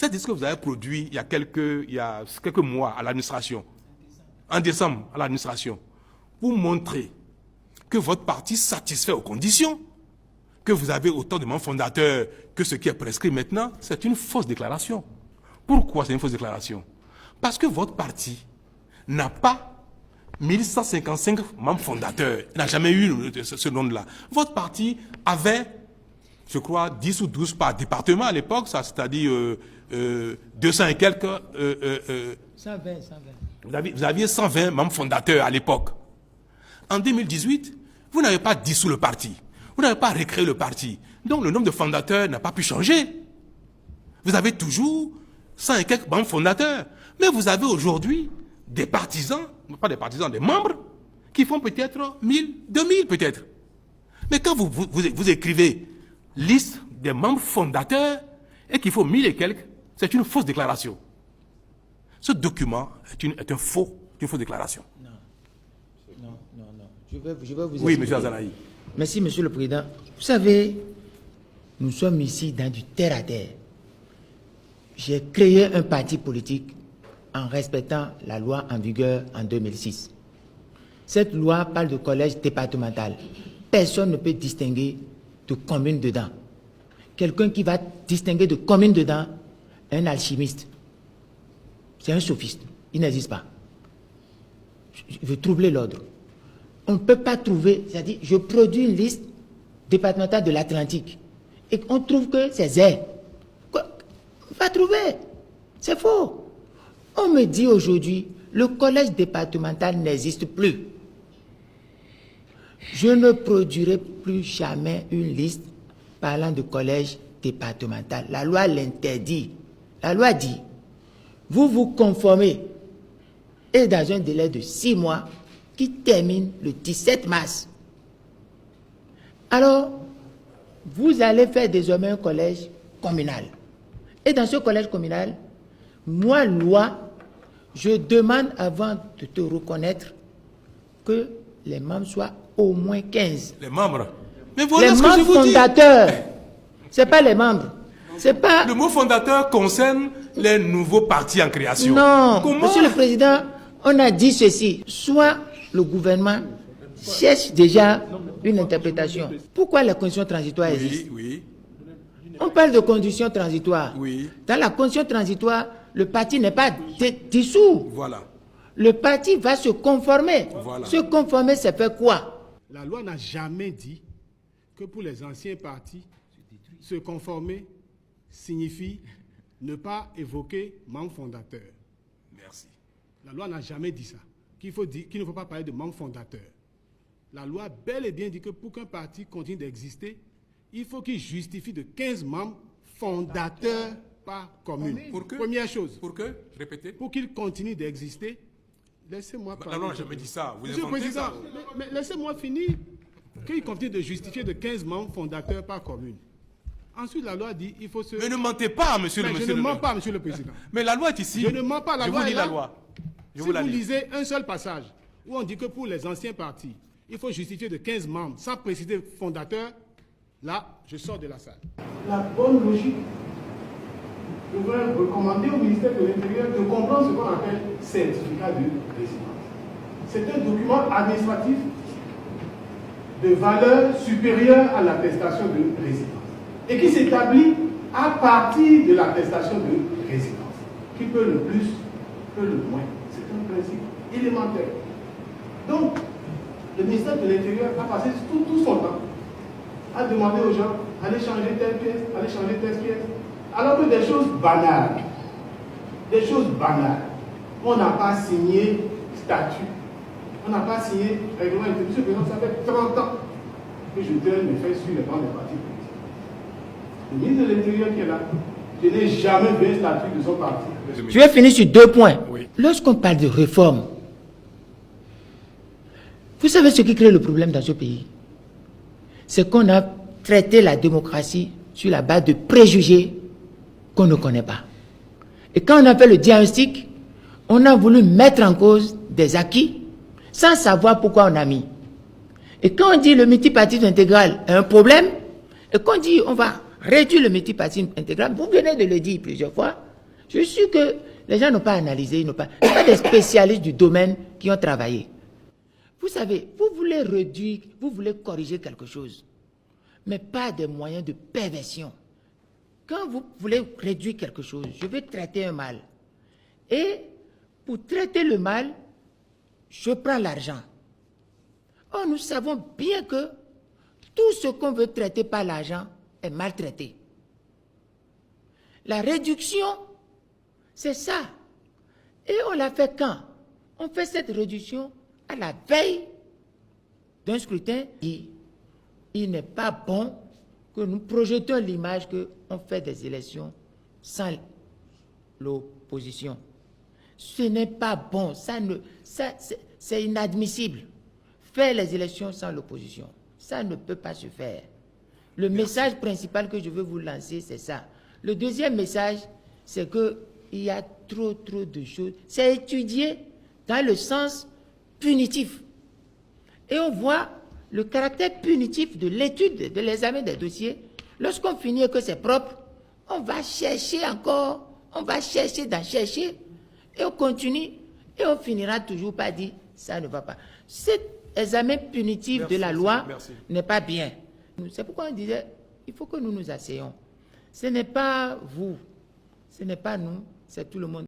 C'est ce que vous avez produit il y a quelques mois à l'administration, en décembre à l'administration, pour montrer que votre parti satisfait aux conditions, que vous avez autant de membres fondateurs que ce qui est prescrit maintenant, c'est une fausse déclaration. Pourquoi c'est une fausse déclaration? Parce que votre parti n'a pas 1155 membres fondateurs. Il n'a jamais eu ce nombre-là. Votre parti avait, je crois, 10 ou 12 par département à l'époque, c'est-à-dire 200 et quelques... 120. Vous aviez 120 membres fondateurs à l'époque. En 2018, vous n'avez pas dissous le parti. Vous n'avez pas recréé le parti. Donc le nombre de fondateurs n'a pas pu changer. Vous avez toujours 100 et quelques membres fondateurs. Mais vous avez aujourd'hui des partisans, pas des partisans, des membres, qui font peut-être 1000, 2000 peut-être. Mais quand vous écrivez liste des membres fondateurs et qu'il faut 1000 et quelques, c'est une fausse déclaration. Ce document est une fausse déclaration. Non. Je vais vous expliquer. Oui, M. Azalaï. Merci, Monsieur le Président. Vous savez, nous sommes ici dans du terre-à-terre. J'ai créé un parti politique en respectant la loi en vigueur en 2006. Cette loi parle de collège départemental. Personne ne peut distinguer de commune dedans. Quelqu'un qui va distinguer de commune dedans est un alchimiste. C'est un sophiste. Il n'existe pas. Je veux troubler l'ordre. On ne peut pas trouver, c'est-à-dire, je produis une liste départementale de l'Atlantique et on trouve que c'est Z. Quoi? On va trouver. C'est faux. On me dit aujourd'hui, le collège départemental n'existe plus. Je ne produirai plus jamais une liste parlant de collège départemental. La loi l'interdit. La loi dit, vous vous conformez et dans un délai de 6 mois qui termine le 17 mars. Alors, vous allez faire désormais un collège communal. Et dans ce collège communal, moi, loi, je demande avant de te reconnaître que les membres soient au moins 15. Les membres? Mais voilà les ce que je membres vous dis. fondateurs. Ce n'est pas les membres. C'est pas... Le mot fondateur concerne les nouveaux partis en création. Non, Comment? Monsieur le Président, on a dit ceci. Soit le gouvernement cherche déjà une interprétation. Pourquoi les conditions transitoires existent? Oui. On parle de conditions transitoires. Oui. Dans la condition transitoire, le parti n'est pas dissous. Voilà. Le parti va se conformer. Voilà. Se conformer, c'est faire quoi? La loi n'a jamais dit que pour les anciens partis, se conformer signifie ne pas évoquer membre fondateur. Merci. La loi n'a jamais dit ça, qu'il ne faut pas parler de membre fondateur. La loi bel et bien dit que pour qu'un parti continue d'exister, il faut qu'il justifie de 15 membres fondateurs par commune. Pour que? Première chose. Pour que? Répétez. Pour qu'il continue d'exister, laissez-moi parler. La loi n'a jamais dit ça. Vous Monsieur le inventez Président, ça. mais laissez-moi finir. Qu'il continue de justifier de 15 membres fondateurs par commune. Ensuite, la loi dit il faut se... Mais ne mentez pas, monsieur Mais le je ne mens pas, Monsieur le Président. Mais la loi est ici. Je ne mens pas, la loi Je vous lis est là. la loi. Je Si vous la vous lis. lisez un seul passage où on dit que pour les anciens partis, il faut justifier de 15 membres sans préciser fondateur, là, je sors de la salle. La bonne logique devrait recommander au ministère de l'Intérieur de comprendre ce qu'on appelle certificat de résidence. C'est un document administratif de valeur supérieure à l'attestation de résidence et qui s'établit à partir de l'attestation de résidence. Qui peut le plus, peut le moins. C'est un principe élémentaire. Donc, le ministère de l'Intérieur a passé tout son temps à demander aux gens allez changer telle pièce, allez changer telle pièce. Alors que des choses banales, on n'a pas signé statut, on n'a pas signé règlement intérieur. Monsieur le Président, ça fait 30 ans que je donne mes faits sur les bancs des partis politiques. Le ministre de l'Intérieur qui est là, je n'ai jamais vu un statut de son parti. Je vais finir sur 2 points. Oui. Lorsqu'on parle de réforme, vous savez ce qui crée le problème dans ce pays? C'est qu'on a traité la démocratie sur la base de préjugés qu'on ne connaît pas. Et quand on a fait le diagnostic, on a voulu mettre en cause des acquis sans savoir pourquoi on a mis. Et quand on dit le multipartisme intégral est un problème, et qu'on dit on va réduire le multipartisme intégral, vous venez de le dire plusieurs fois, Je suis sûr que les gens n'ont pas analysé, ils n'ont pas des spécialistes du domaine qui ont travaillé. Vous savez, vous voulez réduire, vous voulez corriger quelque chose, mais pas des moyens de perversion. Quand vous voulez réduire quelque chose, je vais traiter un mal. Et pour traiter le mal, je prends l'argent. Or, nous savons bien que tout ce qu'on veut traiter par l'argent est mal traité. La réduction, c'est ça. Et on l'a fait quand? On fait cette réduction à la veille d'un scrutin. Il n'est pas bon que nous projetons l'image qu'on fait des élections sans l'opposition. Ce n'est pas bon, c'est inadmissible. Faire les élections sans l'opposition, ça ne peut pas se faire. Le message principal que je veux vous lancer, c'est ça. Le deuxième message, c'est qu'il y a trop de choses. C'est étudié dans le sens punitif. Et on voit le caractère punitif de l'étude, de l'examen des dossiers. Lorsqu'on finit et que c'est propre, on va chercher encore, on va chercher d'en chercher, et on continue, et on finira toujours par dire, ça ne va pas. Cet examen punitif de la loi n'est pas bien. C'est pourquoi on disait, il faut que nous nous asseyons. Ce n'est pas vous, ce n'est pas nous, c'est tout le monde.